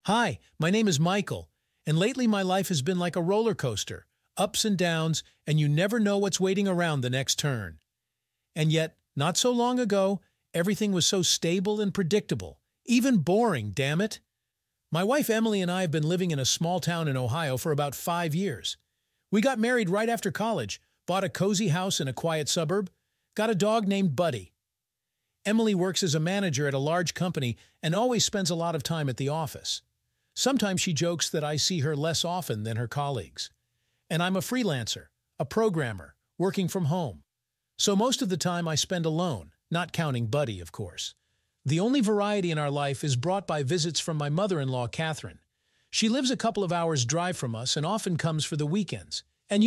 Hi, my name is Michael, and lately my life has been like a roller coaster, ups and downs, and you never know what's waiting around the next turn. And yet, not so long ago, everything was so stable and predictable, even boring, damn it. My wife Emily and I have been living in a small town in Ohio for about 5 years. We got married right after college, bought a cozy house in a quiet suburb, got a dog named Buddy. Emily works as a manager at a large company and always spends a lot of time at the office. Sometimes she jokes that I see her less often than her colleagues. And I'm a freelancer, a programmer, working from home. So most of the time I spend alone, not counting Buddy, of course. The only variety in our life is brought by visits from my mother-in-law, Catherine. She lives a couple of hours' drive from us and often comes for the weekends. And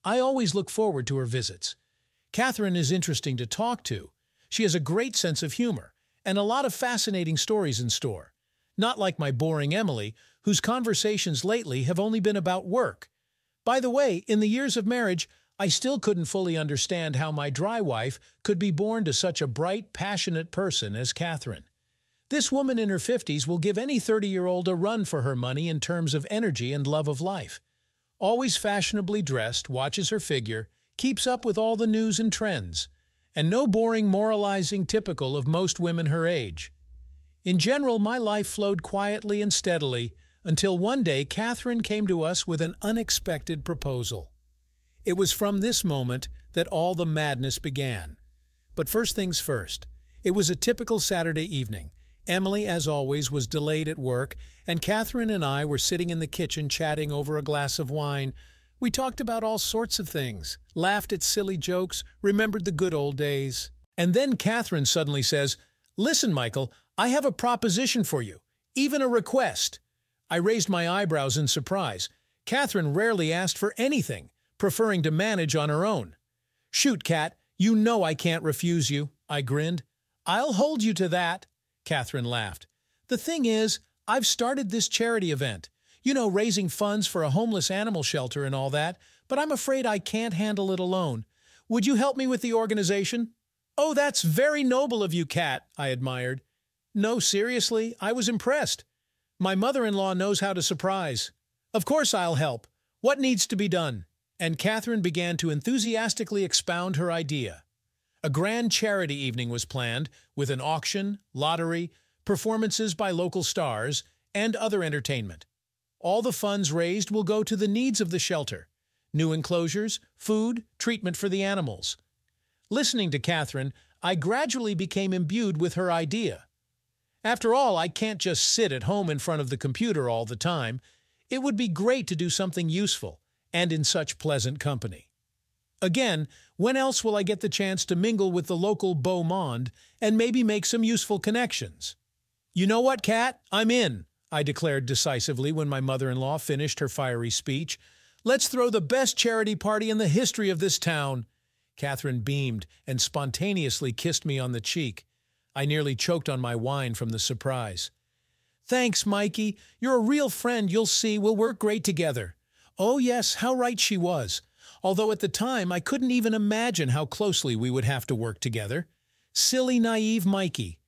I always look forward to her visits. Catherine is interesting to talk to. She has a great sense of humor and a lot of fascinating stories in store. Not like my boring Emily, whose conversations lately have only been about work. By the way, in the years of marriage, I still couldn't fully understand how my dry wife could be born to such a bright, passionate person as Catherine. This woman in her 50s will give any 30-year-old a run for her money in terms of energy and love of life. Always fashionably dressed, watches her figure, keeps up with all the news and trends, and no boring moralizing typical of most women her age. In general, my life flowed quietly and steadily until one day Catherine came to us with an unexpected proposal. It was from this moment that all the madness began. But first things first. It was a typical Saturday evening. Emily, as always, was delayed at work, and Catherine and I were sitting in the kitchen chatting over a glass of wine. We talked about all sorts of things, laughed at silly jokes, remembered the good old days. And then Catherine suddenly says, "Listen, Michael, I have a proposition for you, even a request." I raised my eyebrows in surprise. Catherine rarely asked for anything, preferring to manage on her own. "Shoot, Cat, you know I can't refuse you," I grinned. "I'll hold you to that," Catherine laughed. "The thing is, I've started this charity event. Raising funds for a homeless animal shelter and all that, but I'm afraid I can't handle it alone. Would you help me with the organization?" "Oh, that's very noble of you, Cat," I admired. No, seriously, I was impressed. My mother-in-law knows how to surprise. "Of course I'll help. What needs to be done?" And Catherine began to enthusiastically expound her idea. A grand charity evening was planned, with an auction, lottery, performances by local stars, and other entertainment. All the funds raised will go to the needs of the shelter: new enclosures, food, treatment for the animals. Listening to Catherine, I gradually became imbued with her idea. After all, I can't just sit at home in front of the computer all the time. It would be great to do something useful, and in such pleasant company. Again, when else will I get the chance to mingle with the local beau monde and maybe make some useful connections? "You know what, Cat? I'm in," I declared decisively when my mother-in-law finished her fiery speech. "Let's throw the best charity party in the history of this town." Catherine beamed and spontaneously kissed me on the cheek. I nearly choked on my wine from the surprise. "Thanks, Mikey. You're a real friend, you'll see. We'll work great together." Oh yes, how right she was. Although at the time I couldn't even imagine how closely we would have to work together. Silly, naive Mikey.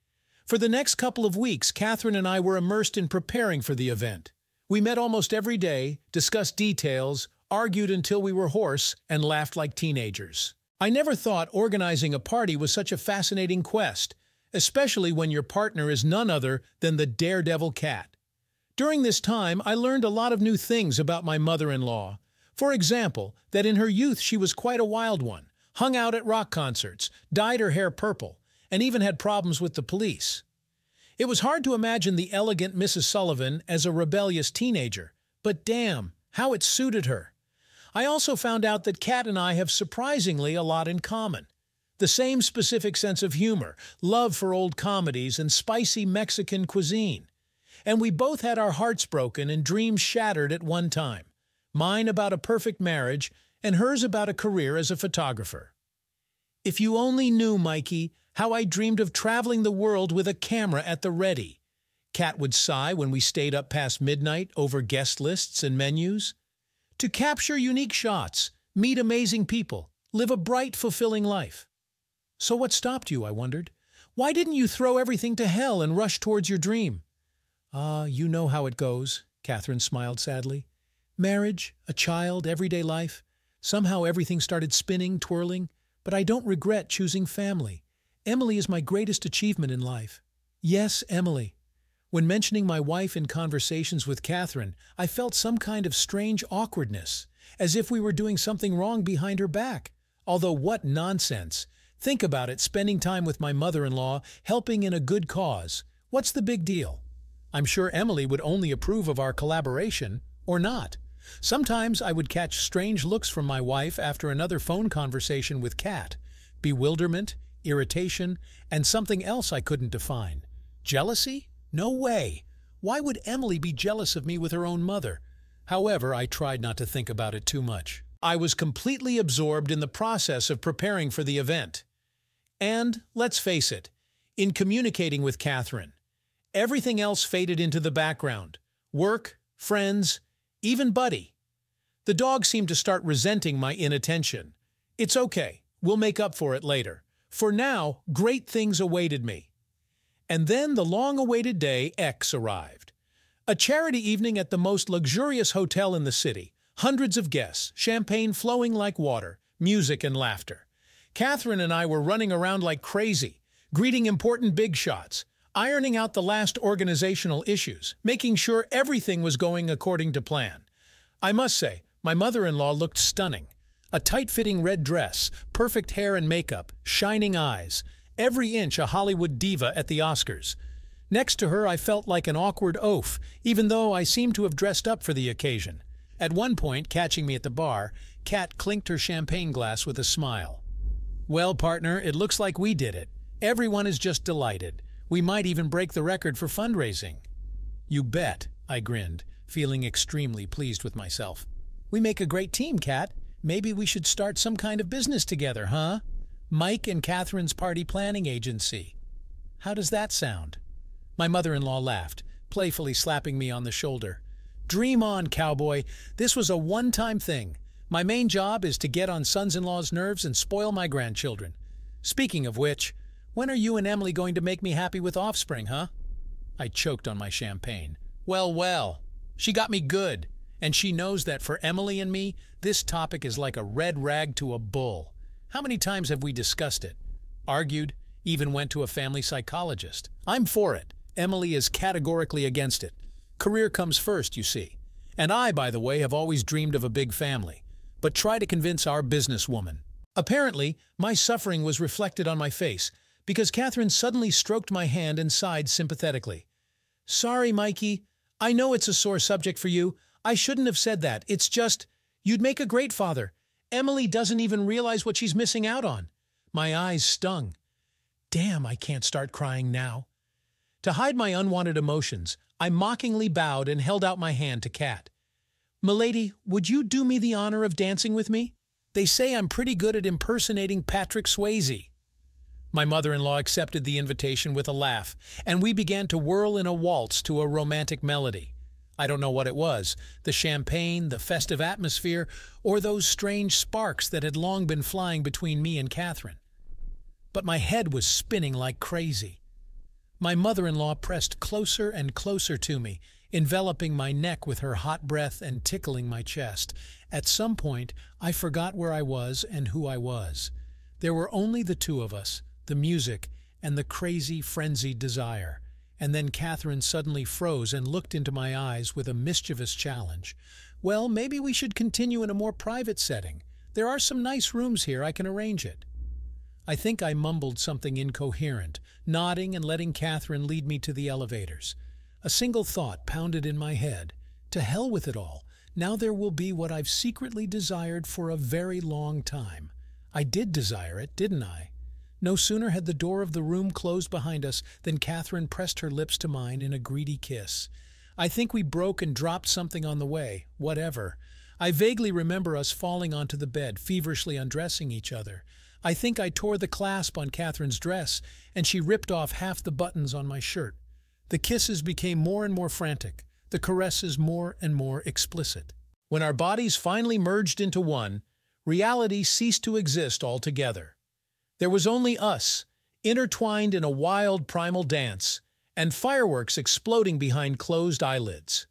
For the next couple of weeks, Catherine and I were immersed in preparing for the event. We met almost every day, discussed details, argued until we were hoarse, and laughed like teenagers. I never thought organizing a party was such a fascinating quest, especially when your partner is none other than the daredevil Cat. During this time, I learned a lot of new things about my mother-in-law. For example, that in her youth she was quite a wild one, hung out at rock concerts, dyed her hair purple, and even had problems with the police. It was hard to imagine the elegant Mrs. Sullivan as a rebellious teenager, but damn, how it suited her. I also found out that Cat and I have surprisingly a lot in common. The same specific sense of humor, love for old comedies, and spicy Mexican cuisine. And we both had our hearts broken and dreams shattered at one time. Mine about a perfect marriage, and hers about a career as a photographer. "If you only knew, Mikey, how I dreamed of traveling the world with a camera at the ready," Cat would sigh when we stayed up past midnight over guest lists and menus. "To capture unique shots, meet amazing people, live a bright, fulfilling life." So what stopped you, I wondered? Why didn't you throw everything to hell and rush towards your dream? Ah, you know how it goes, Catherine smiled sadly. Marriage, a child, everyday life. Somehow everything started spinning, twirling, but I don't regret choosing family. Emily is my greatest achievement in life. Yes, Emily. When mentioning my wife in conversations with Catherine, I felt some kind of strange awkwardness, as if we were doing something wrong behind her back. Although what nonsense. Think about it, spending time with my mother-in-law, helping in a good cause. What's the big deal? I'm sure Emily would only approve of our collaboration, or not. Sometimes I would catch strange looks from my wife after another phone conversation with Kat. Bewilderment, irritation, and something else I couldn't define. Jealousy? No way! Why would Emily be jealous of me with her own mother? However, I tried not to think about it too much. I was completely absorbed in the process of preparing for the event. And, let's face it, in communicating with Catherine, everything else faded into the background. Work, friends, even Buddy. The dog seemed to start resenting my inattention. It's okay, we'll make up for it later. For now, great things awaited me. And then the long-awaited day X arrived. A charity evening at the most luxurious hotel in the city. Hundreds of guests, champagne flowing like water, music and laughter. Catherine and I were running around like crazy, greeting important big shots, ironing out the last organizational issues, making sure everything was going according to plan. I must say, my mother-in-law looked stunning. A tight-fitting red dress, perfect hair and makeup, shining eyes, every inch a Hollywood diva at the Oscars. Next to her, I felt like an awkward oaf, even though I seemed to have dressed up for the occasion. At one point, catching me at the bar, Kat clinked her champagne glass with a smile. Well, partner, it looks like we did it. Everyone is just delighted. We might even break the record for fundraising. You bet, I grinned, feeling extremely pleased with myself. We make a great team, Kat. Maybe we should start some kind of business together, huh? Mike and Catherine's party planning agency. How does that sound? My mother-in-law laughed, playfully slapping me on the shoulder. Dream on, cowboy. This was a one-time thing. My main job is to get on sons-in-law's nerves and spoil my grandchildren. Speaking of which, when are you and Emily going to make me happy with offspring, huh? I choked on my champagne. Well. She got me good. And she knows that for Emily and me, this topic is like a red rag to a bull. How many times have we discussed it? Argued, even went to a family psychologist. I'm for it. Emily is categorically against it. Career comes first, you see. And I, by the way, have always dreamed of a big family. But try to convince our businesswoman. Apparently, my suffering was reflected on my face, because Catherine suddenly stroked my hand and sighed sympathetically. Sorry, Mikey. I know it's a sore subject for you. I shouldn't have said that. It's just, you'd make a great father. Emily doesn't even realize what she's missing out on. My eyes stung. Damn, I can't start crying now. To hide my unwanted emotions, I mockingly bowed and held out my hand to Kat. Milady, would you do me the honor of dancing with me? They say I'm pretty good at impersonating Patrick Swayze. My mother-in-law accepted the invitation with a laugh, and we began to whirl in a waltz to a romantic melody. I don't know what it was, the champagne, the festive atmosphere, or those strange sparks that had long been flying between me and Catherine. But my head was spinning like crazy. My mother-in-law pressed closer and closer to me, enveloping my neck with her hot breath and tickling my chest. At some point, I forgot where I was and who I was. There were only the two of us, the music, and the crazy, frenzied desire. And then Catherine suddenly froze and looked into my eyes with a mischievous challenge. Well, maybe we should continue in a more private setting. There are some nice rooms here. I can arrange it. I think I mumbled something incoherent, nodding and letting Catherine lead me to the elevators. A single thought pounded in my head. To hell with it all. Now there will be what I've secretly desired for a very long time. I did desire it, didn't I? No sooner had the door of the room closed behind us than Catherine pressed her lips to mine in a greedy kiss. I think we broke and dropped something on the way, whatever. I vaguely remember us falling onto the bed, feverishly undressing each other. I think I tore the clasp on Catherine's dress, and she ripped off half the buttons on my shirt. The kisses became more and more frantic, the caresses more and more explicit. When our bodies finally merged into one, reality ceased to exist altogether. There was only us, intertwined in a wild primal dance, and fireworks exploding behind closed eyelids.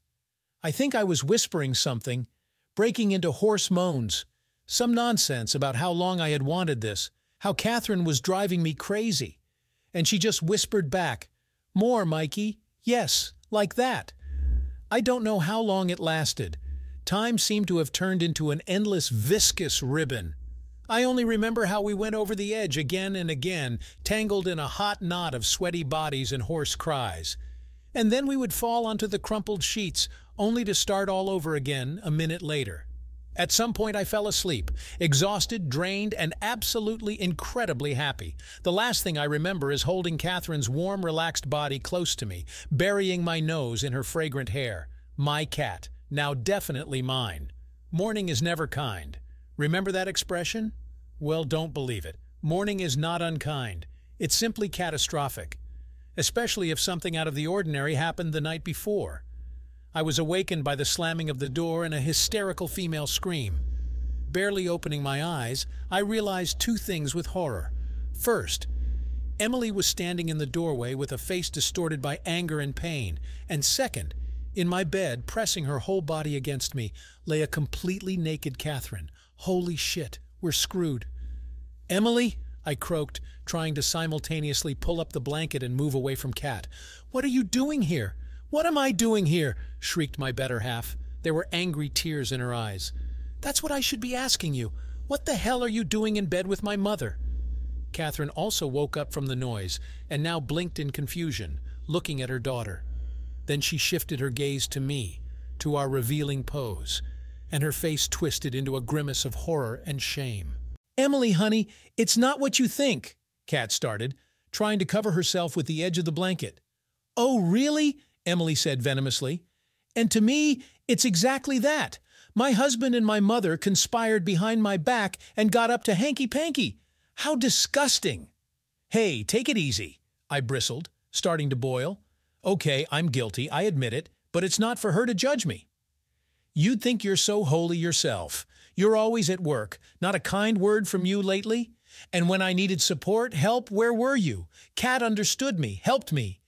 I think I was whispering something, breaking into hoarse moans, some nonsense about how long I had wanted this, how Catherine was driving me crazy. And she just whispered back, "More, Mikey. Yes, like that." I don't know how long it lasted. Time seemed to have turned into an endless viscous ribbon. I only remember how we went over the edge again and again, tangled in a hot knot of sweaty bodies and hoarse cries. And then we would fall onto the crumpled sheets, only to start all over again a minute later. At some point I fell asleep, exhausted, drained, and absolutely incredibly happy. The last thing I remember is holding Catherine's warm, relaxed body close to me, burying my nose in her fragrant hair. My cat, now definitely mine. Morning is never kind. Remember that expression? Well, don't believe it. Morning is not unkind. It's simply catastrophic, especially if something out of the ordinary happened the night before. I was awakened by the slamming of the door and a hysterical female scream. Barely opening my eyes, I realized two things with horror. First, Emily was standing in the doorway with a face distorted by anger and pain. And second, in my bed, pressing her whole body against me, lay a completely naked Catherine. Holy shit, we're screwed. "Emily," I croaked, trying to simultaneously pull up the blanket and move away from Cat. "What are you doing here? What am I doing here?" shrieked my better half. There were angry tears in her eyes. "That's what I should be asking you. What the hell are you doing in bed with my mother?" Catherine also woke up from the noise and now blinked in confusion, looking at her daughter. Then she shifted her gaze to me, to our revealing pose, and her face twisted into a grimace of horror and shame. "Emily, honey, it's not what you think," Cat started, trying to cover herself with the edge of the blanket. "Oh, really?" Emily said venomously. "And to me, it's exactly that. My husband and my mother conspired behind my back and got up to hanky-panky. How disgusting!" "Hey, take it easy," I bristled, starting to boil. "Okay, I'm guilty, I admit it, but it's not for her to judge me." "You'd think you're so holy yourself. You're always at work. Not a kind word from you lately? And when I needed support, help, where were you? Cat understood me, helped me."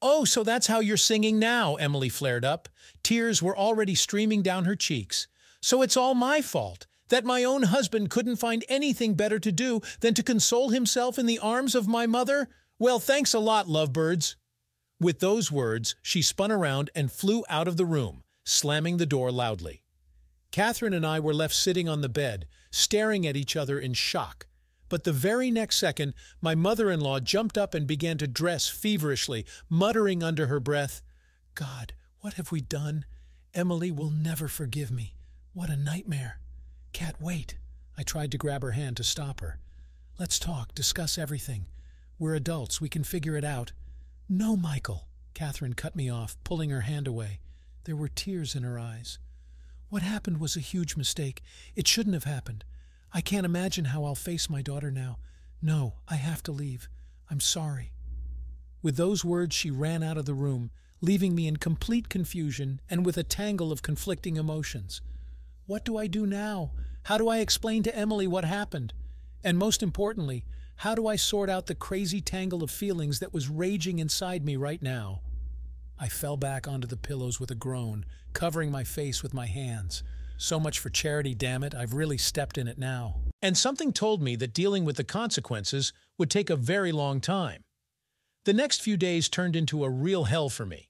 "Oh, so that's how you're singing now," Emily flared up. Tears were already streaming down her cheeks. "So it's all my fault, that my own husband couldn't find anything better to do than to console himself in the arms of my mother? Well, thanks a lot, lovebirds." With those words, she spun around and flew out of the room, slamming the door loudly. Catherine and I were left sitting on the bed, staring at each other in shock. But the very next second, my mother-in-law jumped up and began to dress feverishly, muttering under her breath, "God, what have we done? Emily will never forgive me. What a nightmare." "Cat, wait." I tried to grab her hand to stop her. "Let's talk, discuss everything. We're adults, we can figure it out." "No, Michael." Catherine cut me off, pulling her hand away. There were tears in her eyes. "What happened was a huge mistake. It shouldn't have happened. I can't imagine how I'll face my daughter now. No, I have to leave. I'm sorry." With those words, she ran out of the room, leaving me in complete confusion and with a tangle of conflicting emotions. What do I do now? How do I explain to Emily what happened? And most importantly, how do I sort out the crazy tangle of feelings that was raging inside me right now? I fell back onto the pillows with a groan, covering my face with my hands. So much for charity, damn it, I've really stepped in it now. And something told me that dealing with the consequences would take a very long time. The next few days turned into a real hell for me.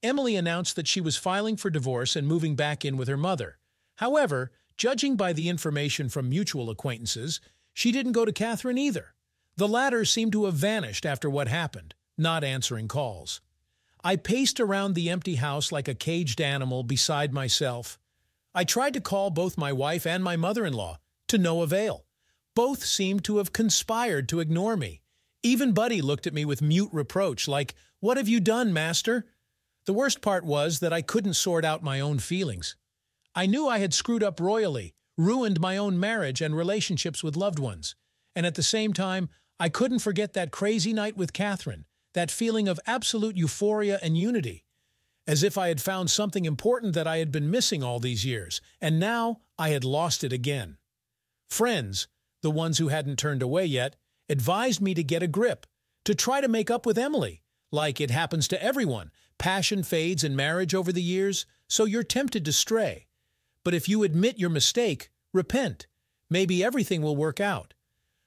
Emily announced that she was filing for divorce and moving back in with her mother. However, judging by the information from mutual acquaintances, she didn't go to Catherine either. The latter seemed to have vanished after what happened, not answering calls. I paced around the empty house like a caged animal beside myself. I tried to call both my wife and my mother-in-law, to no avail. Both seemed to have conspired to ignore me. Even Buddy looked at me with mute reproach, like, "What have you done, master?" The worst part was that I couldn't sort out my own feelings. I knew I had screwed up royally, ruined my own marriage and relationships with loved ones. And at the same time, I couldn't forget that crazy night with Catherine, that feeling of absolute euphoria and unity. As if I had found something important that I had been missing all these years, and now I had lost it again. Friends, the ones who hadn't turned away yet, advised me to get a grip, to try to make up with Emily. Like it happens to everyone. Passion fades in marriage over the years, so you're tempted to stray. But if you admit your mistake, repent. Maybe everything will work out.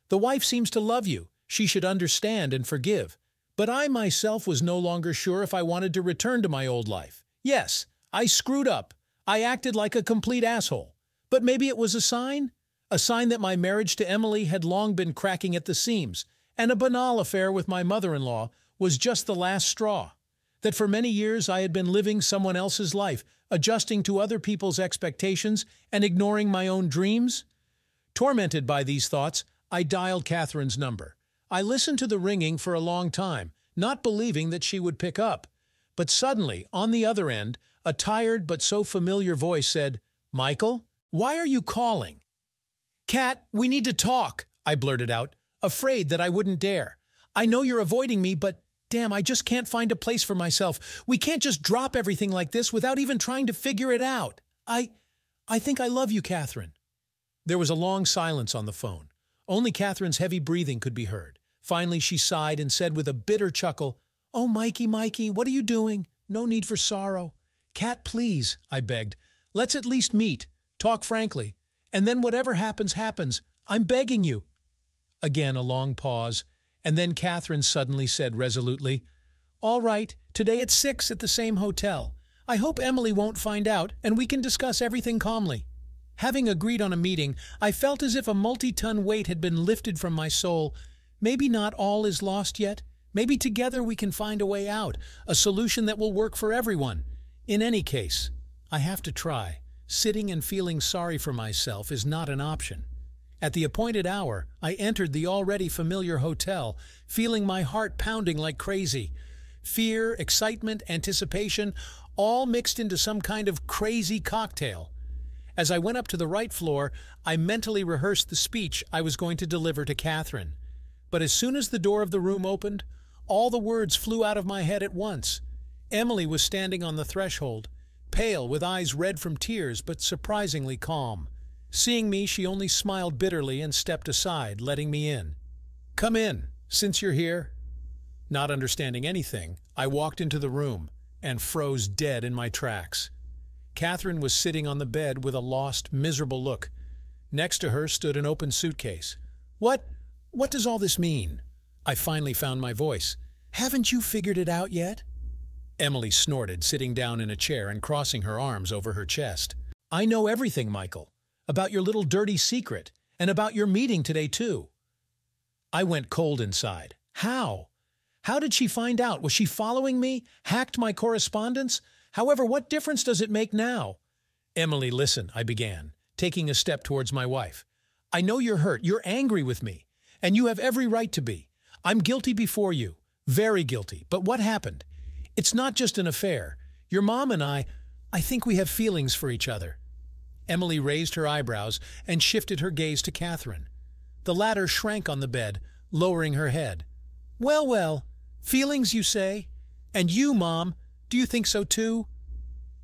The wife seems to love you. She should understand and forgive. But I myself was no longer sure if I wanted to return to my old life. Yes, I screwed up. I acted like a complete asshole. But maybe it was a sign? A sign that my marriage to Emily had long been cracking at the seams, and a banal affair with my mother-in-law was just the last straw. That for many years I had been living someone else's life, adjusting to other people's expectations and ignoring my own dreams? Tormented by these thoughts, I dialed Catherine's number. I listened to the ringing for a long time, not believing that she would pick up. But suddenly, on the other end, a tired but so familiar voice said, "Michael, why are you calling?" "Kat, we need to talk," I blurted out, afraid that I wouldn't dare. "I know you're avoiding me, but damn, I just can't find a place for myself. We can't just drop everything like this without even trying to figure it out. I think I love you, Catherine." There was a long silence on the phone. Only Catherine's heavy breathing could be heard. Finally, she sighed and said with a bitter chuckle, "Oh, Mikey, what are you doing? No need for sorrow." "Kat, please," I begged. "Let's at least meet, talk frankly, and then whatever happens, happens. I'm begging you." Again a long pause, and then Catherine suddenly said resolutely, "All right, today at 6 at the same hotel. I hope Emily won't find out, and we can discuss everything calmly." Having agreed on a meeting, I felt as if a multi-ton weight had been lifted from my soul. Maybe not all is lost yet. Maybe together we can find a way out, a solution that will work for everyone. In any case, I have to try. Sitting and feeling sorry for myself is not an option. At the appointed hour, I entered the already familiar hotel, feeling my heart pounding like crazy. Fear, excitement, anticipation, all mixed into some kind of crazy cocktail. As I went up to the right floor, I mentally rehearsed the speech I was going to deliver to Catherine. But as soon as the door of the room opened, all the words flew out of my head at once. Emily was standing on the threshold, pale with eyes red from tears but surprisingly calm. Seeing me, she only smiled bitterly and stepped aside, letting me in. "Come in, since you're here." Not understanding anything, I walked into the room and froze dead in my tracks. Catherine was sitting on the bed with a lost, miserable look. Next to her stood an open suitcase. What does all this mean?" I finally found my voice. "Haven't you figured it out yet?" Emily snorted, sitting down in a chair and crossing her arms over her chest. "I know everything, Michael. About your little dirty secret, and about your meeting today, too." I went cold inside. How? How did she find out? Was she following me? Hacked my correspondence? However, what difference does it make now? "Emily, listen," I began, taking a step towards my wife. "I know you're hurt, you're angry with me, and you have every right to be. I'm guilty before you, very guilty, but what happened? It's not just an affair. Your mom and I think we have feelings for each other." Emily raised her eyebrows and shifted her gaze to Catherine. The latter shrank on the bed, lowering her head. Well, feelings, you say? And you, Mom, do you think so too?"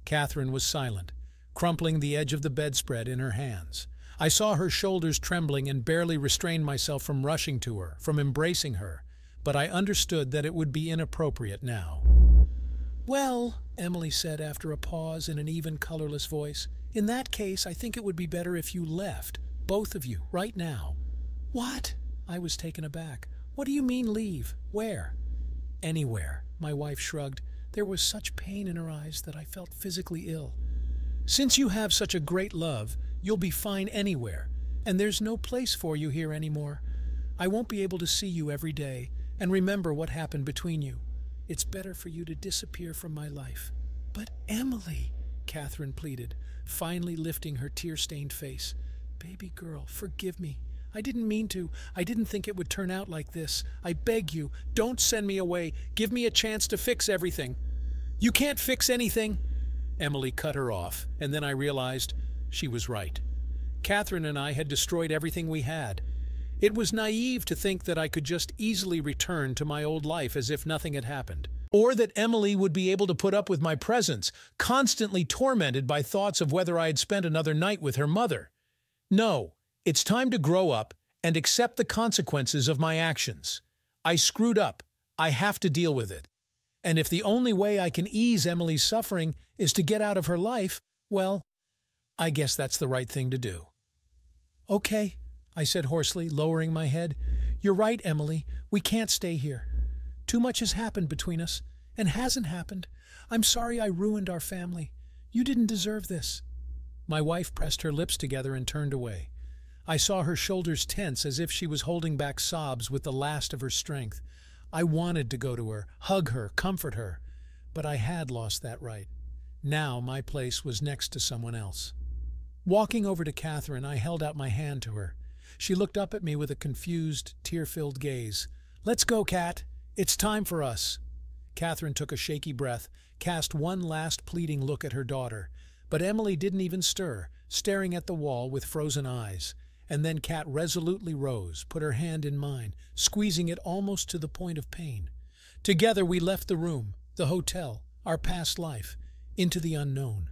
Catherine was silent, crumpling the edge of the bedspread in her hands. I saw her shoulders trembling and barely restrained myself from rushing to her, from embracing her, but I understood that it would be inappropriate now. "Well," Emily said after a pause in an even, colorless voice, "in that case, I think it would be better if you left, both of you, right now." "What?" I was taken aback. "What do you mean leave? Where?" "Anywhere," my wife shrugged. There was such pain in her eyes that I felt physically ill. "Since you have such a great love, you'll be fine anywhere, and there's no place for you here anymore. I won't be able to see you every day and remember what happened between you. It's better for you to disappear from my life." "But Emily," Catherine pleaded, finally lifting her tear-stained face. "Baby girl, forgive me. I didn't mean to. I didn't think it would turn out like this. I beg you, don't send me away. Give me a chance to fix everything." "You can't fix anything." Emily cut her off, and then I realized she was right. Catherine and I had destroyed everything we had. It was naive to think that I could just easily return to my old life as if nothing had happened. Or that Emily would be able to put up with my presence, constantly tormented by thoughts of whether I had spent another night with her mother. No, it's time to grow up and accept the consequences of my actions. I screwed up. I have to deal with it. And if the only way I can ease Emily's suffering is to get out of her life, well, I guess that's the right thing to do. "Okay," I said hoarsely, lowering my head. "You're right, Emily. We can't stay here. Too much has happened between us, and hasn't happened. I'm sorry I ruined our family. You didn't deserve this." My wife pressed her lips together and turned away. I saw her shoulders tense as if she was holding back sobs with the last of her strength. I wanted to go to her, hug her, comfort her, but I had lost that right. Now my place was next to someone else. Walking over to Catherine, I held out my hand to her. She looked up at me with a confused, tear-filled gaze. "Let's go, Cat. It's time for us." Catherine took a shaky breath, cast one last pleading look at her daughter. But Emily didn't even stir, staring at the wall with frozen eyes. And then Cat resolutely rose, put her hand in mine, squeezing it almost to the point of pain. Together we left the room, the hotel, our past life, into the unknown.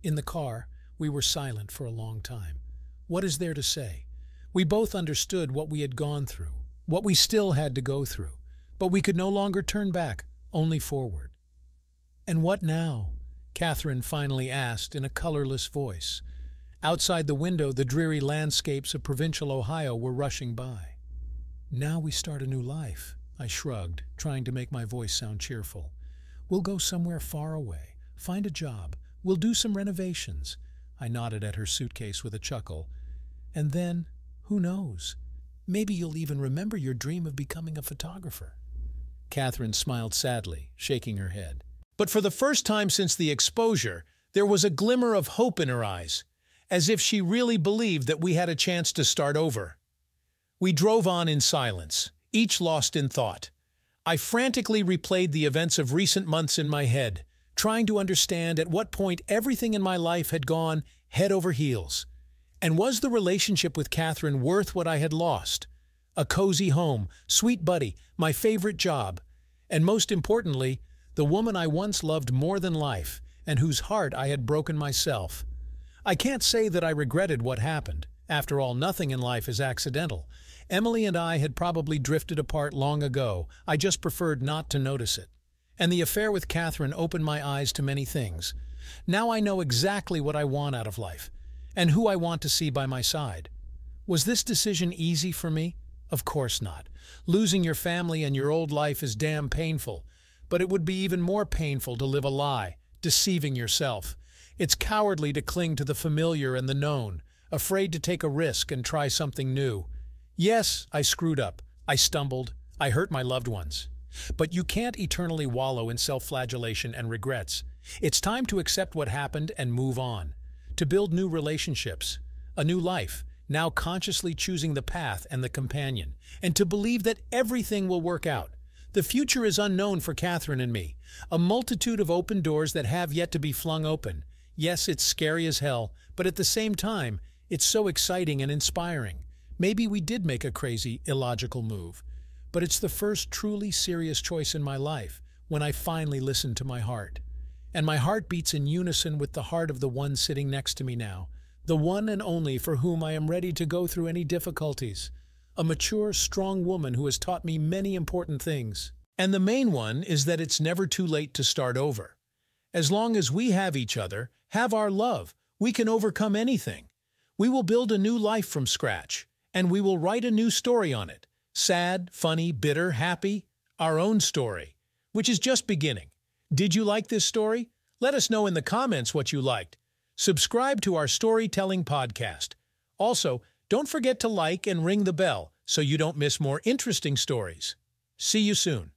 In the car, we were silent for a long time. What is there to say? We both understood what we had gone through, what we still had to go through, but we could no longer turn back, only forward. "And what now?" Catherine finally asked in a colorless voice. Outside the window, the dreary landscapes of provincial Ohio were rushing by. "Now we start a new life," I shrugged, trying to make my voice sound cheerful. "We'll go somewhere far away, find a job, we'll do some renovations." I nodded at her suitcase with a chuckle. "And then, who knows? Maybe you'll even remember your dream of becoming a photographer." Catherine smiled sadly, shaking her head. But for the first time since the exposure, there was a glimmer of hope in her eyes, as if she really believed that we had a chance to start over. We drove on in silence, each lost in thought. I frantically replayed the events of recent months in my head, trying to understand at what point everything in my life had gone head over heels. And was the relationship with Catherine worth what I had lost? A cozy home, sweet buddy, my favorite job, and most importantly, the woman I once loved more than life, and whose heart I had broken myself. I can't say that I regretted what happened. After all, nothing in life is accidental. Emily and I had probably drifted apart long ago. I just preferred not to notice it. And the affair with Catherine opened my eyes to many things. Now I know exactly what I want out of life, and who I want to see by my side. Was this decision easy for me? Of course not. Losing your family and your old life is damn painful. But it would be even more painful to live a lie, deceiving yourself. It's cowardly to cling to the familiar and the known, afraid to take a risk and try something new. Yes, I screwed up. I stumbled. I hurt my loved ones. But you can't eternally wallow in self-flagellation and regrets. It's time to accept what happened and move on. To build new relationships, a new life, now consciously choosing the path and the companion, and to believe that everything will work out. The future is unknown for Catherine and me, a multitude of open doors that have yet to be flung open. Yes, it's scary as hell, but at the same time, it's so exciting and inspiring. Maybe we did make a crazy, illogical move, but it's the first truly serious choice in my life when I finally listened to my heart. And my heart beats in unison with the heart of the one sitting next to me now, the one and only for whom I am ready to go through any difficulties. A mature, strong woman who has taught me many important things. And the main one is that it's never too late to start over. As long as we have each other, have our love, we can overcome anything. We will build a new life from scratch, and we will write a new story on it. Sad, funny, bitter, happy, our own story, which is just beginning. Did you like this story? Let us know in the comments what you liked. Subscribe to our storytelling podcast. Also, don't forget to like and ring the bell so you don't miss more interesting stories. See you soon.